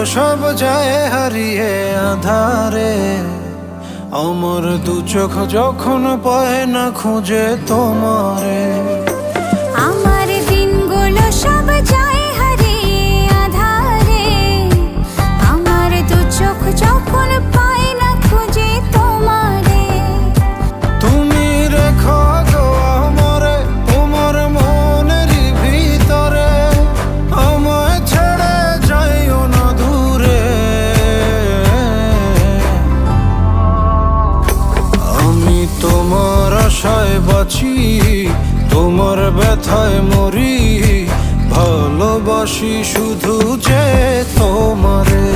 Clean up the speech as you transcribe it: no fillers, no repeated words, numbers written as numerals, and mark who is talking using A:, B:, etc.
A: সব যায় হারিয়ে আধারে, আমার দু চোখ যখন পায় না খুঁজে তোমারে।
B: আমার দিনগুলো সব যায় হারিয়ে আধারে, আমার দু চোখ যখন পায় না খুঁজে তোমারে।
A: তুমি রেখো গো আমারে তোমার মনেরই ভিতরে, আমায় ছেড়ে যাইও না দূরে। আমি তোমার আশায় বাঁচি, তোমার ব্যথায় মরি, ভালোবাসি শুধু যে তোমারে।